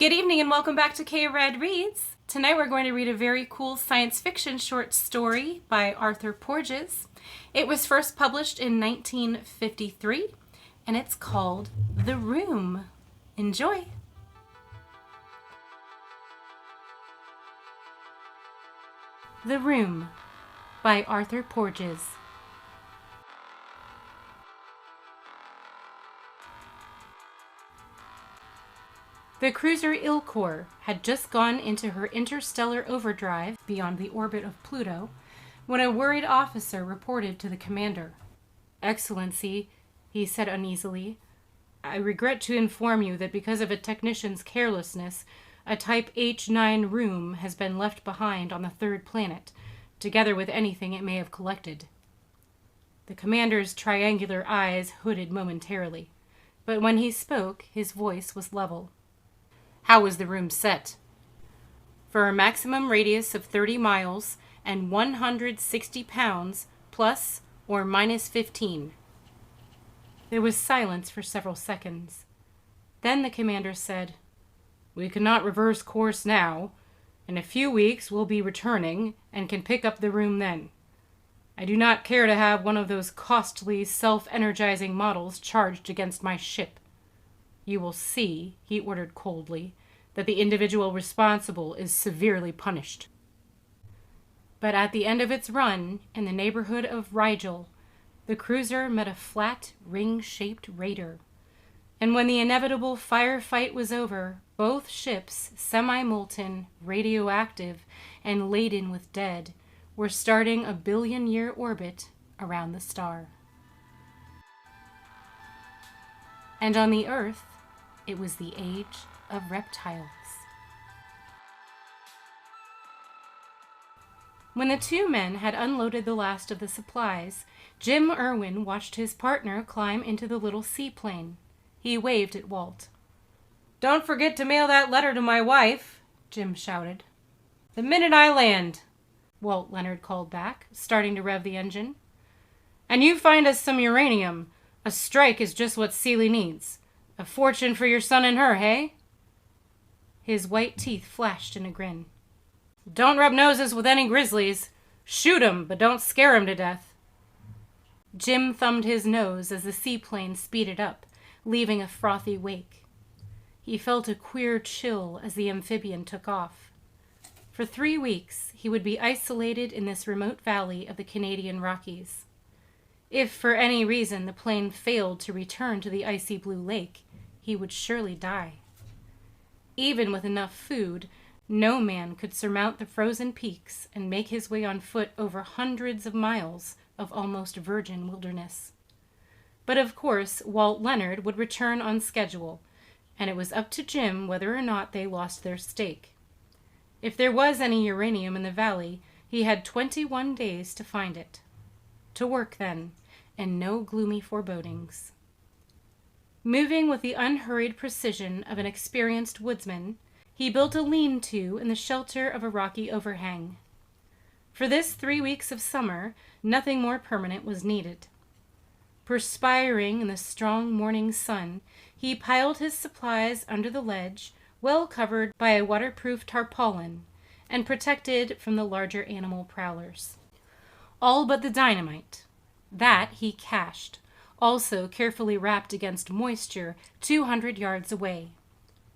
Good evening and welcome back to K Red Reads. Tonight we're going to read a very cool science fiction short story by Arthur Porges. It was first published in 1953 and it's called The Room. Enjoy! The Room by Arthur Porges. The cruiser Ilkor had just gone into her interstellar overdrive beyond the orbit of Pluto when a worried officer reported to the commander. "Excellency," he said uneasily, "I regret to inform you that because of a technician's carelessness, a Type H9 Ruum has been left behind on the third planet, together with anything it may have collected." The commander's triangular eyes hooded momentarily, but when he spoke, his voice was level. "How was the room set?" "For a maximum radius of 30 miles and 160 pounds plus or minus 15. There was silence for several seconds. Then the commander said, "We cannot reverse course now. In a few weeks we'll be returning and can pick up the room then. I do not care to have one of those costly self-energizing models charged against my ship. You will see," he ordered coldly, "that the individual responsible is severely punished." But at the end of its run, in the neighborhood of Rigel, the cruiser met a flat, ring-shaped raider. And when the inevitable firefight was over, both ships, semi-molten, radioactive, and laden with dead, were starting a billion-year orbit around the star. And on the Earth, it was the age of reptiles. When the two men had unloaded the last of the supplies, Jim Irwin watched his partner climb into the little seaplane. He waved at Walt. "Don't forget to mail that letter to my wife," Jim shouted. "The minute I land," Walt Leonard called back, starting to rev the engine. "And you find us some uranium. A strike is just what Seeley needs. A fortune for your son and her, hey?" His white teeth flashed in a grin. "Don't rub noses with any grizzlies. Shoot 'em, but don't scare 'em to death." Jim thumbed his nose as the seaplane speeded up, leaving a frothy wake. He felt a queer chill as the amphibian took off. For 3 weeks, he would be isolated in this remote valley of the Canadian Rockies. If for any reason the plane failed to return to the icy blue lake, he would surely die. Even with enough food, no man could surmount the frozen peaks and make his way on foot over hundreds of miles of almost virgin wilderness. But of course, Walt Leonard would return on schedule, and it was up to Jim whether or not they lost their stake. If there was any uranium in the valley, he had 21 days to find it. To work then, and no gloomy forebodings. Moving with the unhurried precision of an experienced woodsman, he built a lean-to in the shelter of a rocky overhang. For this 3 weeks of summer, nothing more permanent was needed. Perspiring in the strong morning sun, he piled his supplies under the ledge, well covered by a waterproof tarpaulin, and protected from the larger animal prowlers. All but the dynamite. That he cached, also carefully wrapped against moisture 200 yards away.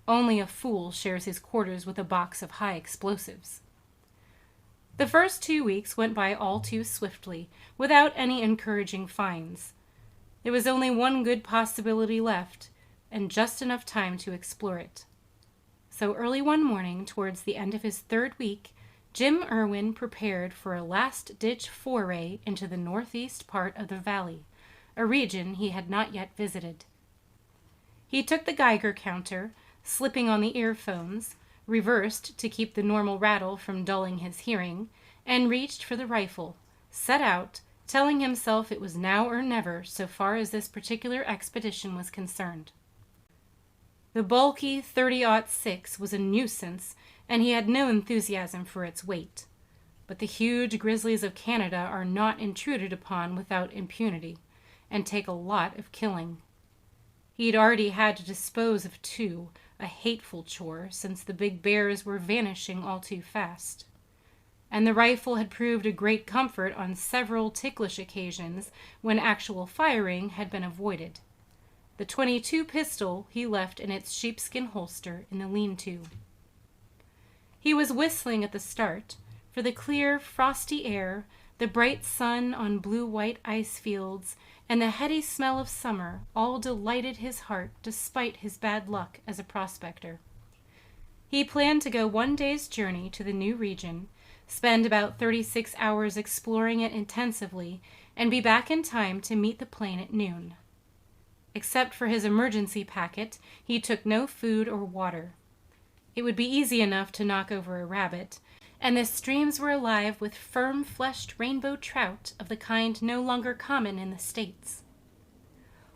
Only a fool shares his quarters with a box of high explosives. The first 2 weeks went by all too swiftly, without any encouraging finds. There was only one good possibility left, and just enough time to explore it. So early one morning, towards the end of his 3rd week, Jim Irwin prepared for a last-ditch foray into the northeast part of the valley, a region he had not yet visited. He took the Geiger counter, slipping on the earphones, reversed to keep the normal rattle from dulling his hearing, and reached for the rifle, set out, telling himself it was now or never so far as this particular expedition was concerned. The bulky .30-06 was a nuisance, and he had no enthusiasm for its weight. But the huge grizzlies of Canada are not intruded upon without impunity, and take a lot of killing. He'd already had to dispose of 2, a hateful chore since the big bears were vanishing all too fast. And the rifle had proved a great comfort on several ticklish occasions when actual firing had been avoided. The .22 pistol he left in its sheepskin holster in the lean-to. He was whistling at the start, for the clear, frosty air, the bright sun on blue-white ice fields, and the heady smell of summer all delighted his heart despite his bad luck as a prospector. He planned to go one day's journey to the new region, spend about 36 hours exploring it intensively, and be back in time to meet the plane at noon. Except for his emergency packet, he took no food or water. It would be easy enough to knock over a rabbit, and the streams were alive with firm-fleshed rainbow trout of the kind no longer common in the States.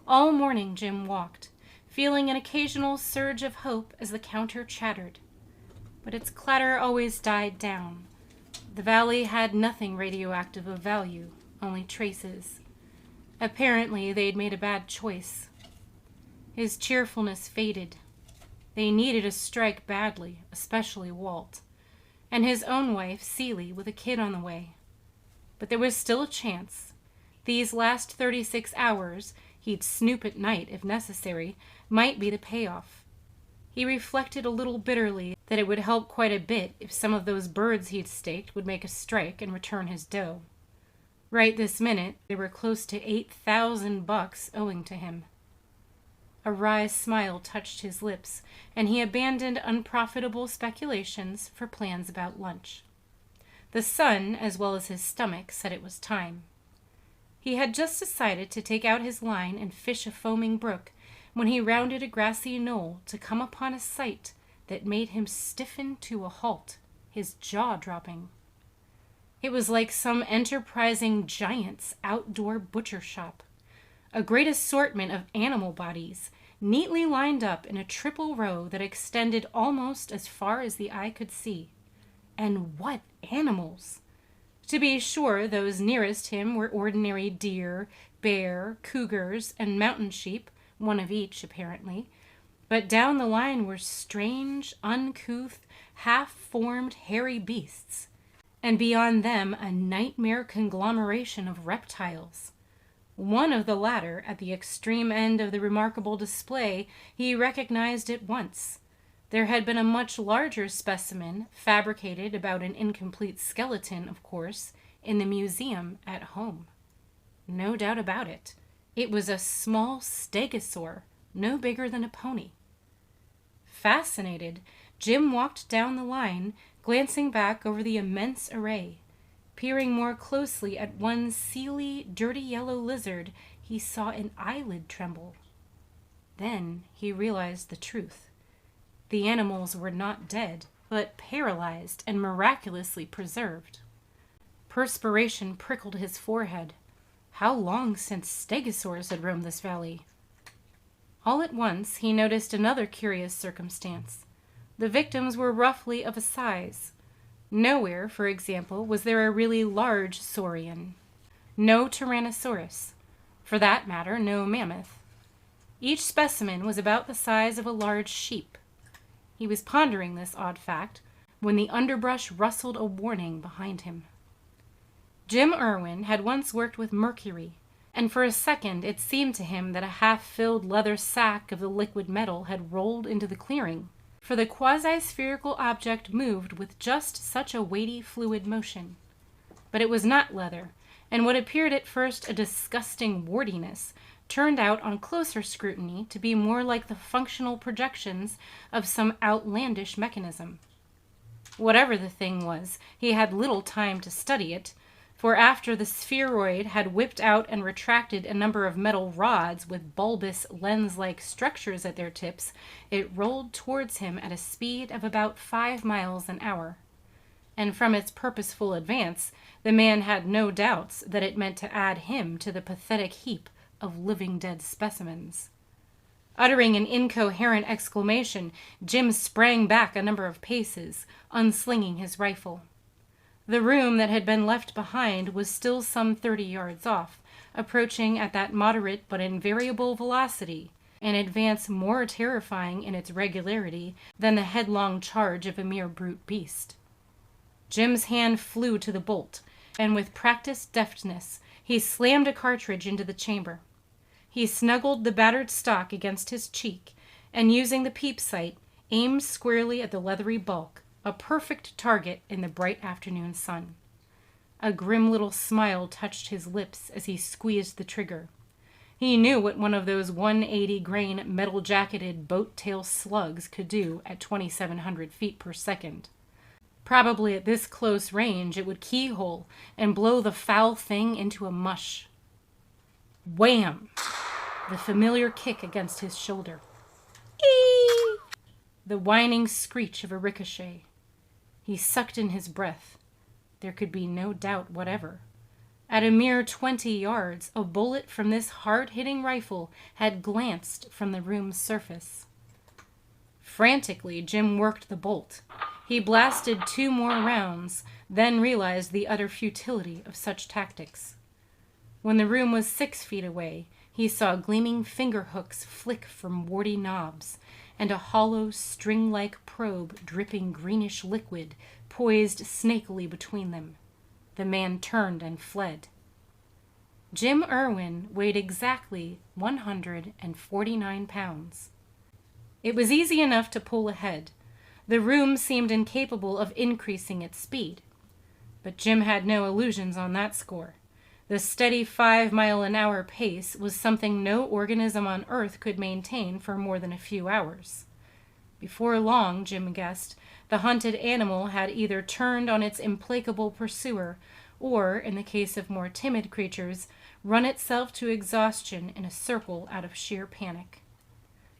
All morning Jim walked, feeling an occasional surge of hope as the counter chattered. But its clatter always died down. The valley had nothing radioactive of value, only traces. Apparently they'd made a bad choice. His cheerfulness faded. They needed a strike badly, especially Walt, and his own wife, Celie, with a kid on the way. But there was still a chance. These last 36 hours, he'd snoop at night if necessary, might be the payoff. He reflected a little bitterly that it would help quite a bit if some of those birds he'd staked would make a strike and return his dough. Right this minute, there were close to $8,000 owing to him. A wry smile touched his lips, and he abandoned unprofitable speculations for plans about lunch. The sun, as well as his stomach, said it was time. He had just decided to take out his line and fish a foaming brook when he rounded a grassy knoll to come upon a sight that made him stiffen to a halt, his jaw dropping. It was like some enterprising giant's outdoor butcher shop. A great assortment of animal bodies, neatly lined up in a triple row that extended almost as far as the eye could see. And what animals! To be sure, those nearest him were ordinary deer, bear, cougars, and mountain sheep, one of each, apparently. But down the line were strange, uncouth, half-formed, hairy beasts, and beyond them a nightmare conglomeration of reptiles. One of the latter, at the extreme end of the remarkable display, he recognized at once. There had been a much larger specimen, fabricated about an incomplete skeleton, of course, in the museum at home. No doubt about it. It was a small stegosaur, no bigger than a pony. Fascinated, Jim walked down the line, glancing back over the immense array. Peering more closely at one seely, dirty yellow lizard, he saw an eyelid tremble. Then he realized the truth. The animals were not dead, but paralyzed and miraculously preserved. Perspiration prickled his forehead. How long since stegosaurs had roamed this valley? All at once he noticed another curious circumstance. The victims were roughly of a size. Nowhere, for example, was there a really large saurian. No Tyrannosaurus. For that matter, no mammoth. Each specimen was about the size of a large sheep. He was pondering this odd fact when the underbrush rustled a warning behind him. Jim Irwin had once worked with mercury, and for a second it seemed to him that a half-filled leather sack of the liquid metal had rolled into the clearing, for the quasi-spherical object moved with just such a weighty fluid motion. But it was not leather, and what appeared at first a disgusting wardiness turned out on closer scrutiny to be more like the functional projections of some outlandish mechanism. Whatever the thing was, he had little time to study it, for after the spheroid had whipped out and retracted a number of metal rods with bulbous lens-like structures at their tips, it rolled towards him at a speed of about 5 miles an hour. And from its purposeful advance, the man had no doubts that it meant to add him to the pathetic heap of living dead specimens. Uttering an incoherent exclamation, Jim sprang back a number of paces, unslinging his rifle. The room that had been left behind was still some 30 yards off, approaching at that moderate but invariable velocity, an advance more terrifying in its regularity than the headlong charge of a mere brute beast. Jim's hand flew to the bolt, and with practiced deftness, he slammed a cartridge into the chamber. He snuggled the battered stock against his cheek, and using the peep sight, aimed squarely at the leathery bulk, a perfect target in the bright afternoon sun. A grim little smile touched his lips as he squeezed the trigger. He knew what one of those 180-grain metal-jacketed boat-tail slugs could do at 2,700 feet per second. Probably at this close range it would keyhole and blow the foul thing into a mush. Wham! The familiar kick against his shoulder. Eee! The whining screech of a ricochet. He sucked in his breath. There could be no doubt whatever. At a mere 20 yards, a bullet from this hard-hitting rifle had glanced from the room's surface. Frantically, Jim worked the bolt. He blasted 2 more rounds, then realized the utter futility of such tactics. When the room was 6 feet away, he saw gleaming finger hooks flick from warty knobs, and a hollow, string-like probe dripping greenish liquid poised snakily between them. The man turned and fled. Jim Irwin weighed exactly 149 pounds. It was easy enough to pull ahead. The room seemed incapable of increasing its speed. But Jim had no illusions on that score. The steady 5-mile-an-hour pace was something no organism on Earth could maintain for more than a few hours. Before long, Jim guessed, the hunted animal had either turned on its implacable pursuer or, in the case of more timid creatures, run itself to exhaustion in a circle out of sheer panic.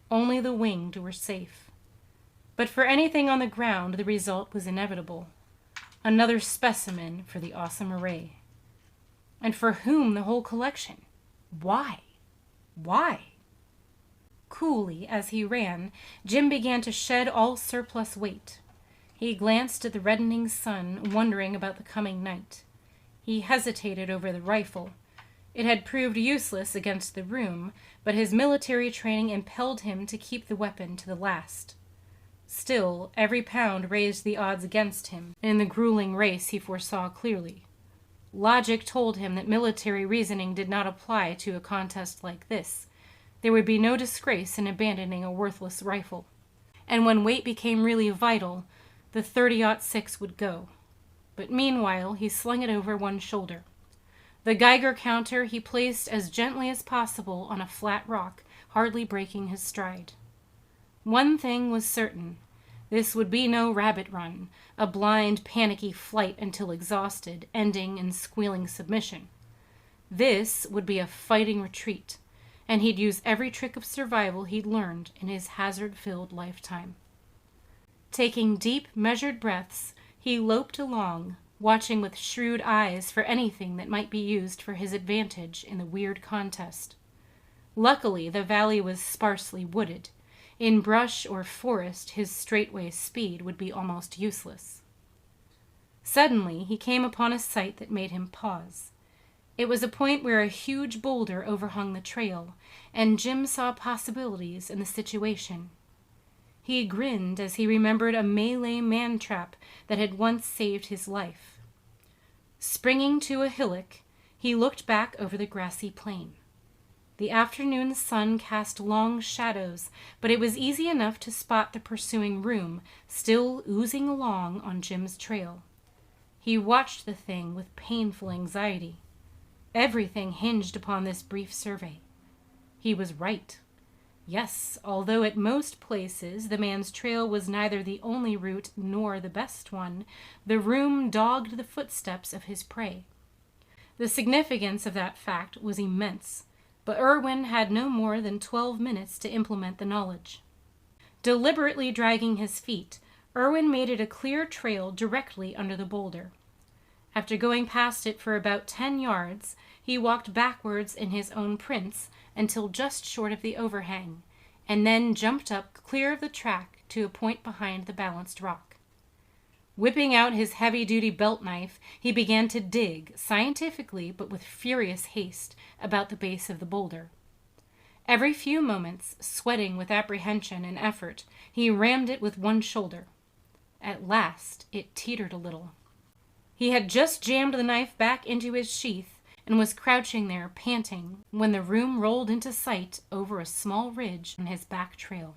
Only the winged were safe. But for anything on the ground, the result was inevitable. Another specimen for the awesome array. And for whom the whole collection? Why? Why? Coolly, as he ran, Jim began to shed all surplus weight. He glanced at the reddening sun, wondering about the coming night. He hesitated over the rifle. It had proved useless against the room, but his military training impelled him to keep the weapon to the last. Still, every pound raised the odds against him. In the grueling race he foresaw clearly. Logic told him that military reasoning did not apply to a contest like this. There would be no disgrace in abandoning a worthless rifle. And when weight became really vital, the .30-06 would go. But meanwhile, he slung it over one shoulder. The Geiger counter he placed as gently as possible on a flat rock, hardly breaking his stride. One thing was certain. This would be no rabbit run, a blind, panicky flight until exhausted, ending in squealing submission. This would be a fighting retreat, and he'd use every trick of survival he'd learned in his hazard-filled lifetime. Taking deep, measured breaths, he loped along, watching with shrewd eyes for anything that might be used for his advantage in the weird contest. Luckily, the valley was sparsely wooded. In brush or forest, his straightway speed would be almost useless. Suddenly, he came upon a sight that made him pause. It was a point where a huge boulder overhung the trail, and Jim saw possibilities in the situation. He grinned as he remembered a Malay man-trap that had once saved his life. Springing to a hillock, he looked back over the grassy plain. The afternoon sun cast long shadows, but it was easy enough to spot the pursuing Ruum, still oozing along on Jim's trail. He watched the thing with painful anxiety. Everything hinged upon this brief survey. He was right. Yes, although at most places the man's trail was neither the only route nor the best one, the Ruum dogged the footsteps of his prey. The significance of that fact was immense, but Irwin had no more than 12 minutes to implement the knowledge. Deliberately dragging his feet, Irwin made it a clear trail directly under the boulder. After going past it for about 10 yards, he walked backwards in his own prints until just short of the overhang, and then jumped up clear of the track to a point behind the balanced rock. Whipping out his heavy-duty belt knife, he began to dig, scientifically but with furious haste, about the base of the boulder. Every few moments, sweating with apprehension and effort, he rammed it with one shoulder. At last, it teetered a little. He had just jammed the knife back into his sheath and was crouching there, panting, when the Ruum rolled into sight over a small ridge on his back trail.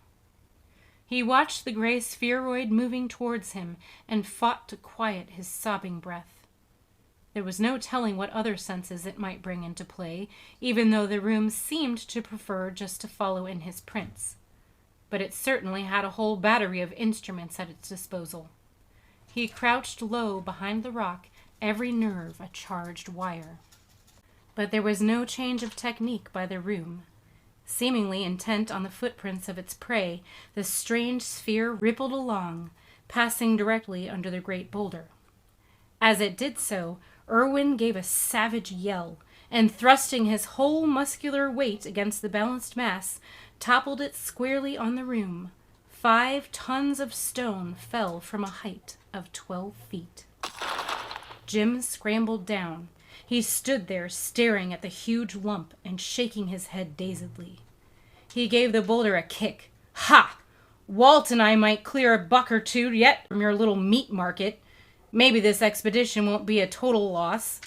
He watched the gray spheroid moving towards him and fought to quiet his sobbing breath. There was no telling what other senses it might bring into play, even though the Ruum seemed to prefer just to follow in his prints. But it certainly had a whole battery of instruments at its disposal. He crouched low behind the rock, every nerve a charged wire. But there was no change of technique by the Ruum. Seemingly intent on the footprints of its prey, the strange sphere rippled along, passing directly under the great boulder. As it did so, Irwin gave a savage yell, and thrusting his whole muscular weight against the balanced mass, toppled it squarely on the Ruum. 5 tons of stone fell from a height of 12 feet. Jim scrambled down. He stood there staring at the huge lump and shaking his head dazedly. He gave the boulder a kick. Ha! Walt and I might clear a buck or two yet from your little meat market. Maybe this expedition won't be a total loss.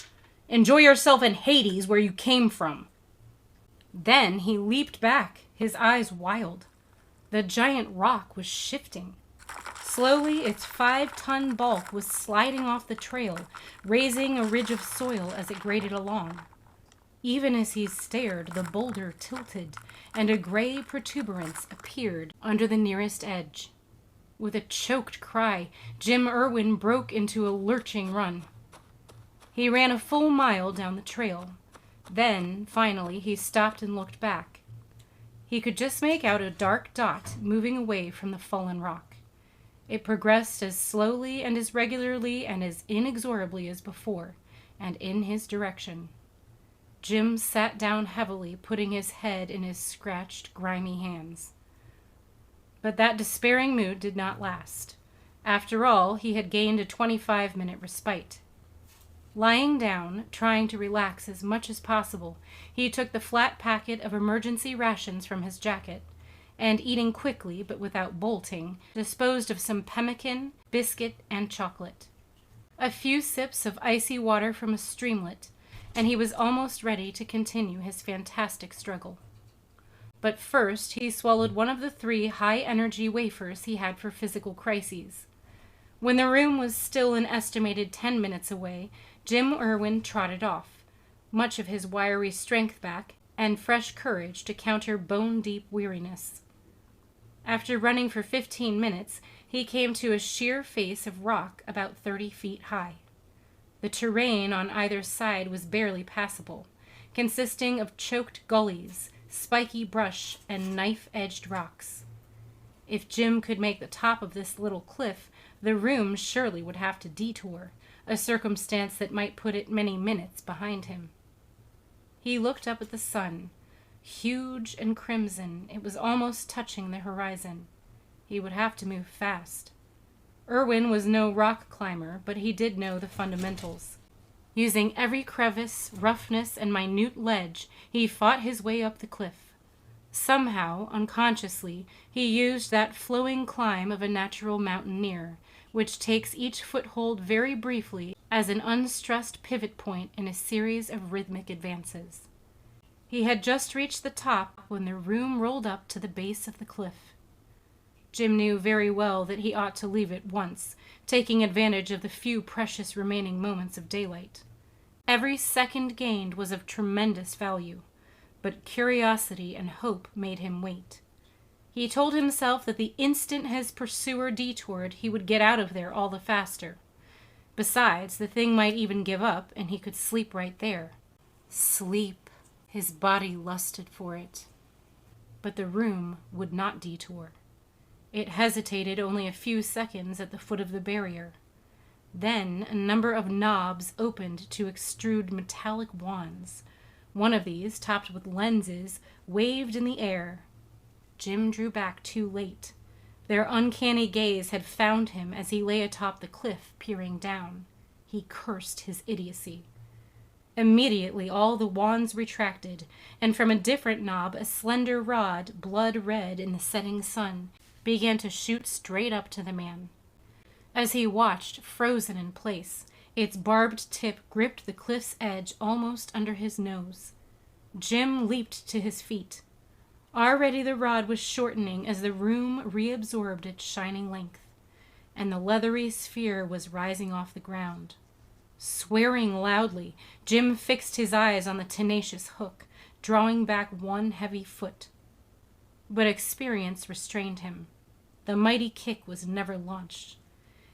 Enjoy yourself in Hades, where you came from. Then he leaped back, his eyes wild. The giant rock was shifting. Slowly, its 5-ton bulk was sliding off the trail, raising a ridge of soil as it grated along. Even as he stared, the boulder tilted, and a gray protuberance appeared under the nearest edge. With a choked cry, Jim Irwin broke into a lurching run. He ran a full mile down the trail. Then, finally, he stopped and looked back. He could just make out a dark dot moving away from the fallen rock. It progressed as slowly and as regularly and as inexorably as before, and in his direction. Jim sat down heavily, putting his head in his scratched, grimy hands. But that despairing mood did not last. After all, he had gained a 25-minute respite. Lying down, trying to relax as much as possible, he took the flat packet of emergency rations from his jacket, and eating quickly but without bolting, disposed of some pemmican, biscuit, and chocolate. A few sips of icy water from a streamlet, and he was almost ready to continue his fantastic struggle. But first he swallowed one of the 3 high-energy wafers he had for physical crises. When the Ruum was still an estimated 10 minutes away, Jim Irwin trotted off, much of his wiry strength back and fresh courage to counter bone-deep weariness. After running for 15 minutes, he came to a sheer face of rock about 30 feet high. The terrain on either side was barely passable, consisting of choked gullies, spiky brush, and knife-edged rocks. If Jim could make the top of this little cliff, the Ruum surely would have to detour, a circumstance that might put it many minutes behind him. He looked up at the sun. Huge and crimson, it was almost touching the horizon. He would have to move fast. Irwin was no rock climber, but he did know the fundamentals. Using every crevice, roughness, and minute ledge, he fought his way up the cliff. Somehow, unconsciously, he used that flowing climb of a natural mountaineer, which takes each foothold very briefly as an unstressed pivot point in a series of rhythmic advances. He had just reached the top when the Ruum rolled up to the base of the cliff. Jim knew very well that he ought to leave at once, taking advantage of the few precious remaining moments of daylight. Every second gained was of tremendous value, but curiosity and hope made him wait. He told himself that the instant his pursuer detoured, he would get out of there all the faster. Besides, the thing might even give up, and he could sleep right there. Sleep. His body lusted for it. But the Ruum would not detour. It hesitated only a few seconds at the foot of the barrier. Then a number of knobs opened to extrude metallic wands. One of these, topped with lenses, waved in the air. Jim drew back too late. Their uncanny gaze had found him as he lay atop the cliff, peering down. He cursed his idiocy. Immediately all the wands retracted, and from a different knob a slender rod, blood red in the setting sun, began to shoot straight up to the man. As he watched, frozen in place, its barbed tip gripped the cliff's edge almost under his nose. Jim leaped to his feet. Already the rod was shortening as the room reabsorbed its shining length, and the leathery sphere was rising off the ground. Swearing loudly, Jim fixed his eyes on the tenacious hook, drawing back one heavy foot. But experience restrained him. The mighty kick was never launched.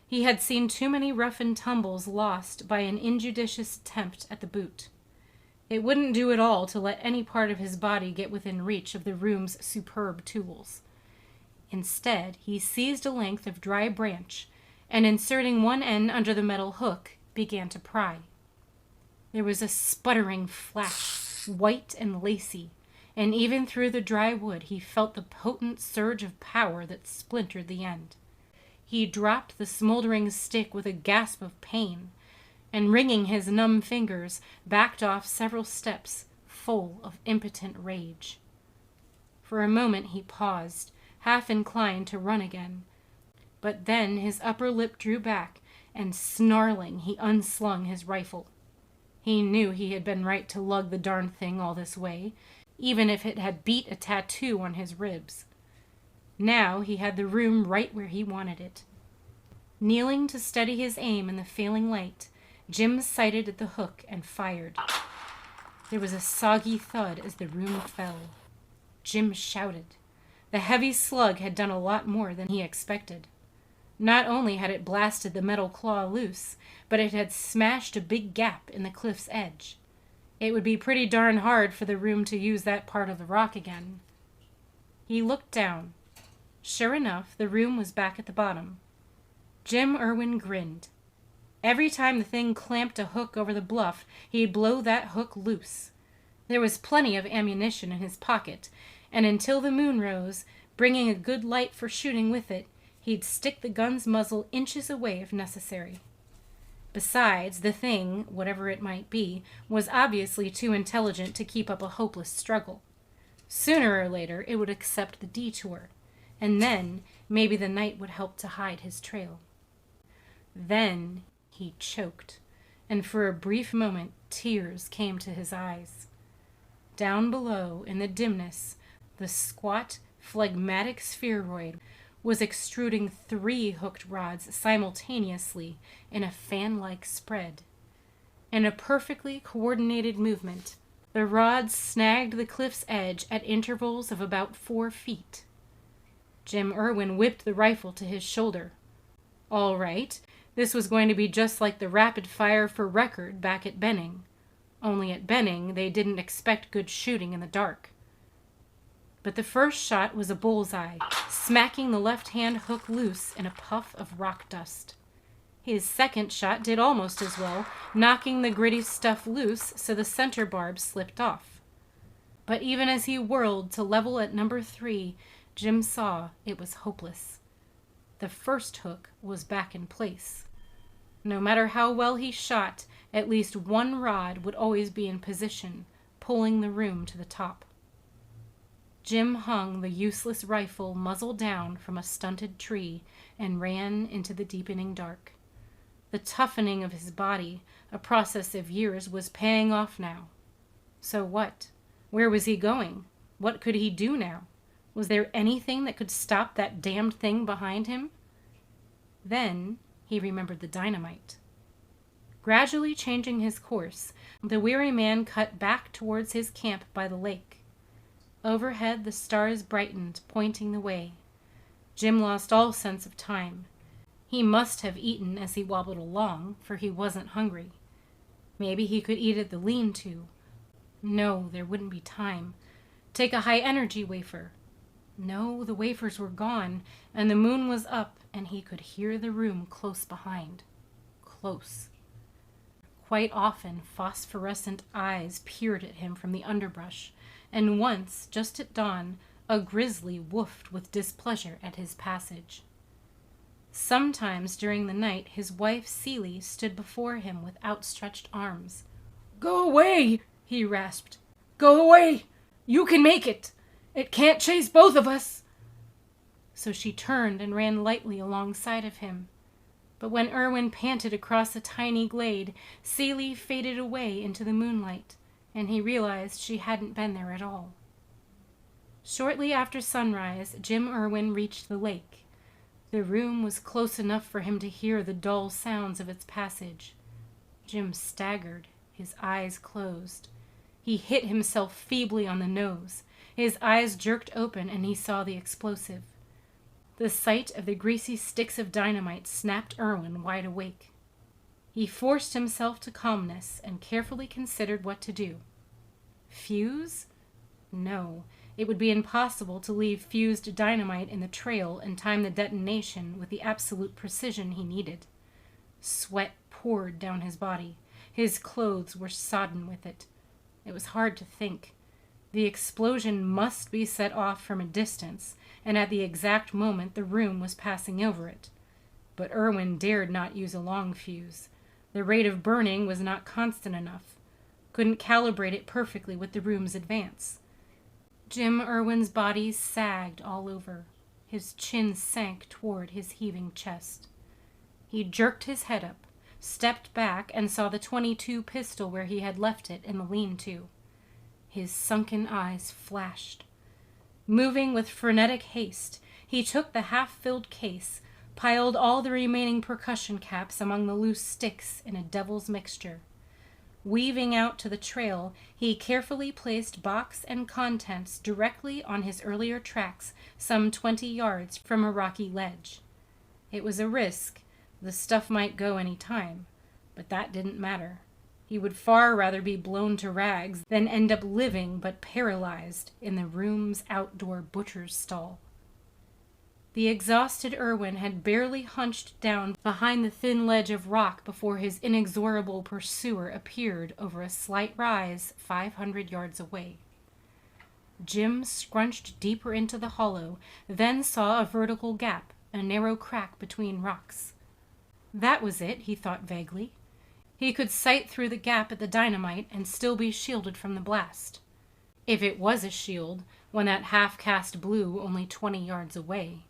He had seen too many rough and tumbles lost by an injudicious attempt at the boot. It wouldn't do at all to let any part of his body get within reach of the room's superb tools. Instead, he seized a length of dry branch, and inserting one end under the metal hook, began to pry. There was a sputtering flash, white and lacy, and even through the dry wood he felt the potent surge of power that splintered the end. He dropped the smoldering stick with a gasp of pain, and wringing his numb fingers, backed off several steps, full of impotent rage. For a moment he paused, half inclined to run again, but then his upper lip drew back, and snarling, he unslung his rifle. He knew he had been right to lug the darned thing all this way, even if it had beat a tattoo on his ribs. Now he had the room right where he wanted it. Kneeling to steady his aim in the failing light, Jim sighted at the hook and fired. There was a soggy thud as the room fell. Jim shouted. The heavy slug had done a lot more than he expected. Not only had it blasted the metal claw loose, but it had smashed a big gap in the cliff's edge. It would be pretty darn hard for the room to use that part of the rock again. He looked down. Sure enough, the room was back at the bottom. Jim Irwin grinned. Every time the thing clamped a hook over the bluff, he'd blow that hook loose. There was plenty of ammunition in his pocket, and until the moon rose, bringing a good light for shooting with it, he'd stick the gun's muzzle inches away if necessary. Besides, the thing, whatever it might be, was obviously too intelligent to keep up a hopeless struggle. Sooner or later, it would accept the detour, and then maybe the night would help to hide his trail. Then he choked, and for a brief moment tears came to his eyes. Down below, in the dimness, the squat, phlegmatic spheroid was extruding 3 hooked rods simultaneously in a fan-like spread. In a perfectly coordinated movement, the rods snagged the cliff's edge at intervals of about 4 feet. Jim Irwin whipped the rifle to his shoulder. All right, this was going to be just like the rapid fire for record back at Benning. Only at Benning, they didn't expect good shooting in the dark. But the first shot was a bullseye, smacking the left-hand hook loose in a puff of rock dust. His second shot did almost as well, knocking the gritty stuff loose so the center barb slipped off. But even as he whirled to level at number 3, Jim saw it was hopeless. The first hook was back in place. No matter how well he shot, at least one rod would always be in position, pulling the room to the top. Jim hung the useless rifle muzzle down from a stunted tree and ran into the deepening dark. The toughening of his body, a process of years, was paying off now. So what? Where was he going? What could he do now? Was there anything that could stop that damned thing behind him? Then he remembered the dynamite. Gradually changing his course, the weary man cut back towards his camp by the lake. Overhead the stars brightened, pointing the way. Jim lost all sense of time. He must have eaten as he wobbled along, for he wasn't hungry. Maybe he could eat at the lean-to. No, there wouldn't be time. Take a high-energy wafer. No, the wafers were gone, and the moon was up, and he could hear the room close behind. Close. Quite often, phosphorescent eyes peered at him from the underbrush, and once, just at dawn, a grizzly woofed with displeasure at his passage. Sometimes during the night his wife Celie stood before him with outstretched arms. "Go away," he rasped. "Go away! You can make it! It can't chase both of us!" So she turned and ran lightly alongside of him. But when Erwin panted across a tiny glade, Celie faded away into the moonlight, and he realized she hadn't been there at all. Shortly after sunrise, Jim Erwin reached the lake. The room was close enough for him to hear the dull sounds of its passage. Jim staggered, his eyes closed. He hit himself feebly on the nose. His eyes jerked open and he saw the explosive. The sight of the greasy sticks of dynamite snapped Erwin wide awake. He forced himself to calmness and carefully considered what to do. Fuse? No, it would be impossible to leave fused dynamite in the trail and time the detonation with the absolute precision he needed. Sweat poured down his body. His clothes were sodden with it. It was hard to think. The explosion must be set off from a distance, and at the exact moment the room was passing over it. But Erwin dared not use a long fuse. The rate of burning was not constant enough. Couldn't calibrate it perfectly with the room's advance. Jim Erwin's body sagged all over. His chin sank toward his heaving chest. He jerked his head up, stepped back, and saw the .22 pistol where he had left it in the lean-to. His sunken eyes flashed. Moving with frenetic haste, he took the half-filled case, piled all the remaining percussion caps among the loose sticks in a devil's mixture. Weaving out to the trail, he carefully placed box and contents directly on his earlier tracks, some 20 yards from a rocky ledge. It was a risk. The stuff might go any time, but that didn't matter. He would far rather be blown to rags than end up living but paralyzed in the Ruum's outdoor butcher's stall. The exhausted Erwin had barely hunched down behind the thin ledge of rock before his inexorable pursuer appeared over a slight rise 500 yards away. Jim scrunched deeper into the hollow, then saw a vertical gap, a narrow crack between rocks. That was it, he thought vaguely. He could sight through the gap at the dynamite and still be shielded from the blast. If it was a shield, when that half-cast blew only 20 yards away.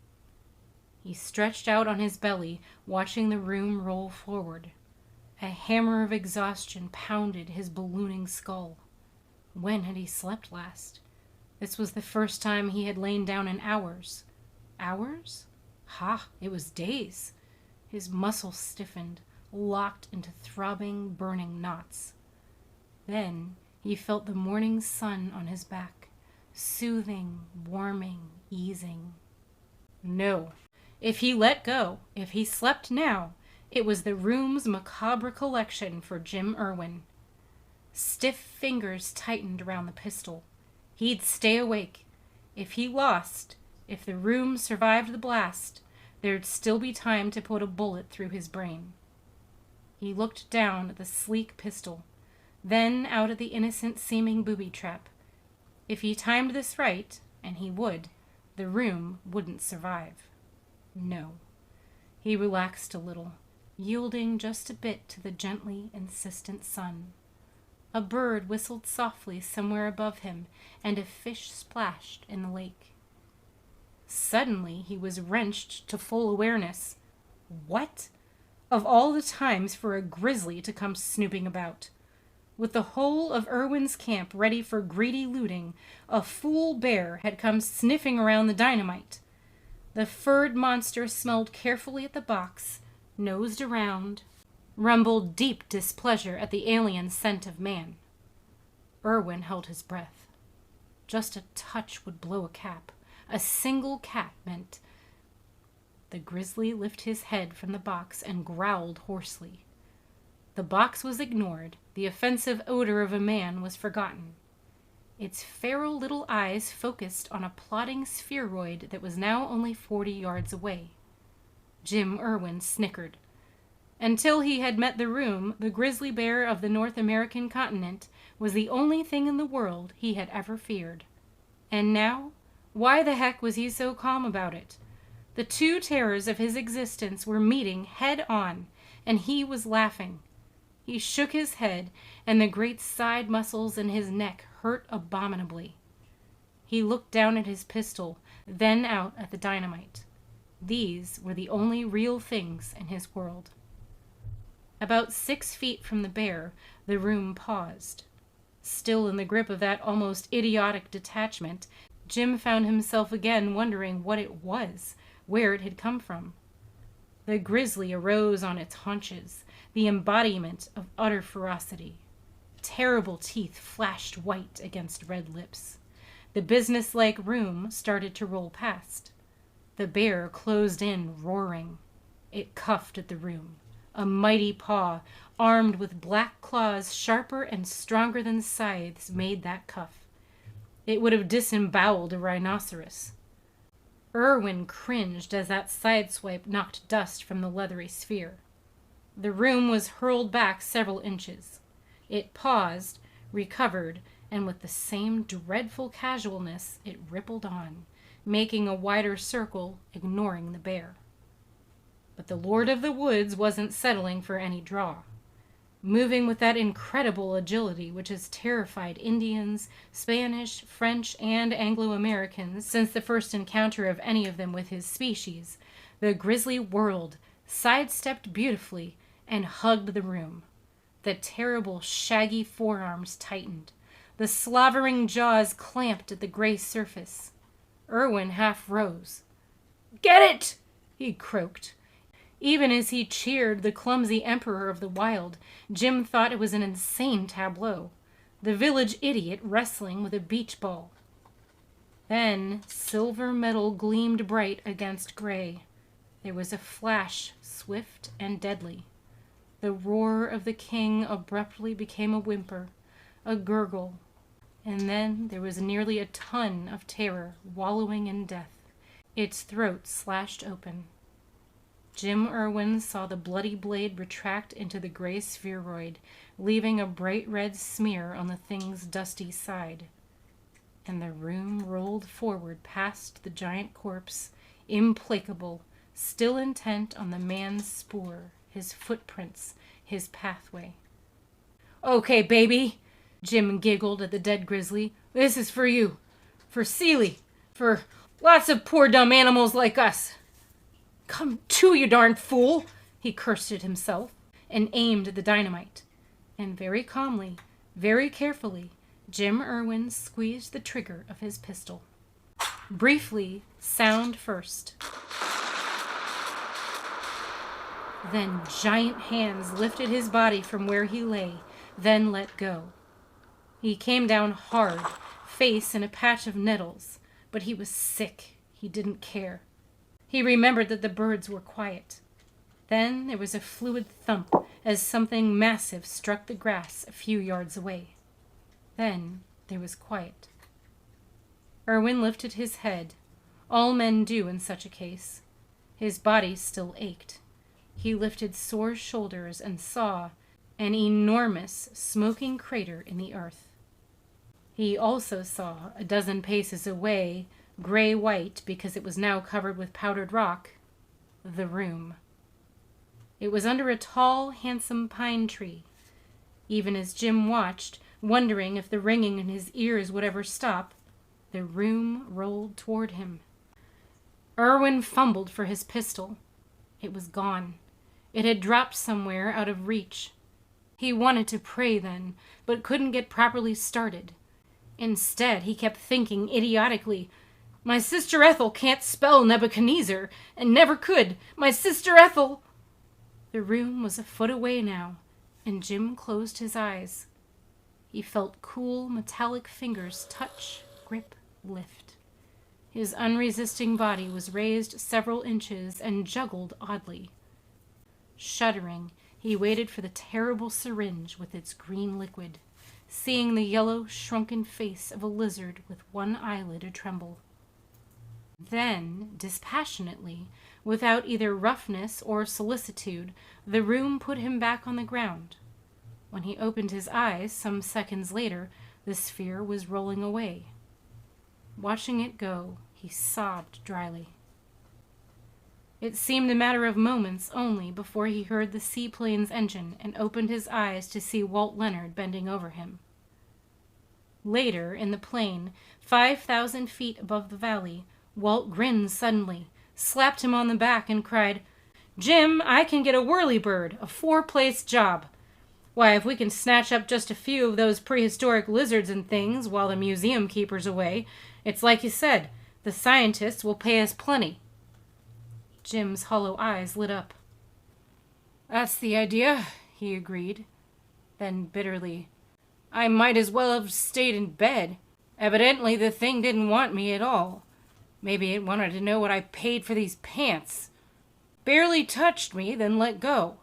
He stretched out on his belly, watching the room roll forward. A hammer of exhaustion pounded his ballooning skull. When had he slept last? This was the first time he had lain down in hours. Hours? Ha! It was days. His muscles stiffened, locked into throbbing, burning knots. Then he felt the morning sun on his back, soothing, warming, easing. No. If he let go, if he slept now, it was the Ruum's macabre collection for Jim Erwin. Stiff fingers tightened around the pistol. He'd stay awake. If he lost, if the Ruum survived the blast, there'd still be time to put a bullet through his brain. He looked down at the sleek pistol, then out at the innocent-seeming booby trap. If he timed this right, and he would, the Ruum wouldn't survive. No. He relaxed a little, yielding just a bit to the gently insistent sun. A bird whistled softly somewhere above him, and a fish splashed in the lake. Suddenly he was wrenched to full awareness. What? Of all the times for a grizzly to come snooping about. With the whole of Erwin's camp ready for greedy looting, a fool bear had come sniffing around the dynamite. The furred monster smelled carefully at the box, nosed around, rumbled deep displeasure at the alien scent of man. Erwin held his breath. Just a touch would blow a cap. A single cap meant... The grizzly lifted his head from the box and growled hoarsely. The box was ignored. The offensive odor of a man was forgotten. Its feral little eyes focused on a plodding spheroid that was now only 40 yards away. Jim Erwin snickered. Until he had met the Ruum, the grizzly bear of the North American continent was the only thing in the world he had ever feared. And now, why the heck was he so calm about it? The two terrors of his existence were meeting head on, and he was laughing. He He shook his head, and the great side muscles in his neck hurt abominably. He looked down at his pistol, then out at the dynamite. These were the only real things in his world. About 6 feet from the bear, the room paused. Still in the grip of that almost idiotic detachment, Jim found himself again wondering what it was, where it had come from. The grizzly arose on its haunches, the embodiment of utter ferocity. Terrible teeth flashed white against red lips. The businesslike Ruum started to roll past. The bear closed in, roaring. It cuffed at the Ruum. A mighty paw, armed with black claws sharper and stronger than scythes, made that cuff. It would have disemboweled a rhinoceros. Irwin cringed as that sideswipe knocked dust from the leathery sphere. The Ruum was hurled back several inches. It paused, recovered, and with the same dreadful casualness it rippled on, making a wider circle, ignoring the bear. But the Lord of the Woods wasn't settling for any draw. Moving with that incredible agility which has terrified Indians, Spanish, French, and Anglo-Americans since the first encounter of any of them with his species, the grizzly whirled, sidestepped beautifully, and hugged the Ruum. The terrible, shaggy forearms tightened. The slavering jaws clamped at the gray surface. Irwin half rose. "Get it!" he croaked. Even as he cheered the clumsy emperor of the wild, Jim thought it was an insane tableau. The village idiot wrestling with a beach ball. Then silver metal gleamed bright against gray. There was a flash, swift and deadly. The roar of the king abruptly became a whimper, a gurgle, and then there was nearly a ton of terror wallowing in death, its throat slashed open. Jim Irwin saw the bloody blade retract into the gray spheroid, leaving a bright red smear on the thing's dusty side. And the Ruum rolled forward past the giant corpse, implacable, still intent on the man's spoor, his footprints, his pathway. "Okay, baby," Jim giggled at the dead grizzly. "This is for you. For Seeley. For lots of poor dumb animals like us. Come to, you darn fool," he cursed at himself, and aimed at the dynamite. And very calmly, very carefully, Jim Irwin squeezed the trigger of his pistol. Briefly, sound first. Then giant hands lifted his body from where he lay, then let go. He came down hard, face in a patch of nettles, but he was sick. He didn't care. He remembered that the birds were quiet. Then there was a fluid thump as something massive struck the grass a few yards away. Then there was quiet. Irwin lifted his head. All men do in such a case. His body still ached. He lifted sore shoulders and saw an enormous smoking crater in the earth. He also saw, a dozen paces away, gray-white because it was now covered with powdered rock, the Ruum. It was under a tall, handsome pine tree. Even as Jim watched, wondering if the ringing in his ears would ever stop, the Ruum rolled toward him. Irwin fumbled for his pistol. It was gone. It had dropped somewhere out of reach. He wanted to pray then, but couldn't get properly started. Instead, he kept thinking idiotically, "My sister Ethel can't spell Nebuchadnezzar, and never could. My sister Ethel!" The Ruum was a foot away now, and Jim closed his eyes. He felt cool, metallic fingers touch, grip, lift. His unresisting body was raised several inches and juggled oddly. Shuddering, he waited for the terrible syringe with its green liquid, seeing the yellow, shrunken face of a lizard with one eyelid a-tremble. Then, dispassionately, without either roughness or solicitude, the Ruum put him back on the ground. When he opened his eyes some seconds later, the sphere was rolling away. Watching it go, he sobbed dryly. It seemed a matter of moments only before he heard the seaplane's engine and opened his eyes to see Walt Leonard bending over him. Later, in the plane, 5,000 feet above the valley, Walt grinned suddenly, slapped him on the back, and cried, "Jim, I can get a whirlybird, a 4-place job. Why, if we can snatch up just a few of those prehistoric lizards and things while the museum keeper's away, it's like you said, the scientists will pay us plenty." Jim's hollow eyes lit up. "That's the idea," he agreed. Then bitterly, "I might as well have stayed in bed. Evidently the thing didn't want me at all. Maybe it wanted to know what I paid for these pants. Barely touched me, then let go.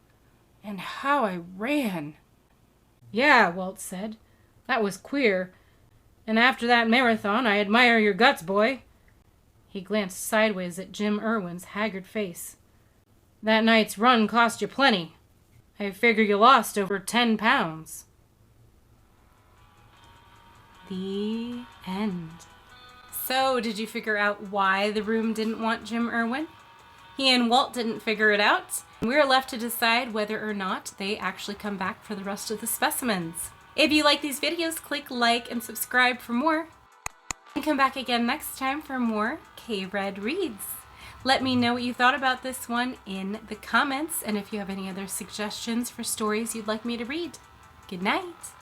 And how I ran." "Yeah," Walt said. "That was queer. And after that marathon, I admire your guts, boy." He glanced sideways at Jim Irwin's haggard face. "That night's run cost you plenty. I figure you lost over 10 pounds. The end. So, did you figure out why the Room didn't want Jim Irwin? He and Walt didn't figure it out. We're left to decide whether or not they actually come back for the rest of the specimens. If you like these videos, click like and subscribe for more. And come back again next time for more K-Red Reads. Let me know what you thought about this one in the comments, and if you have any other suggestions for stories you'd like me to read. Good night.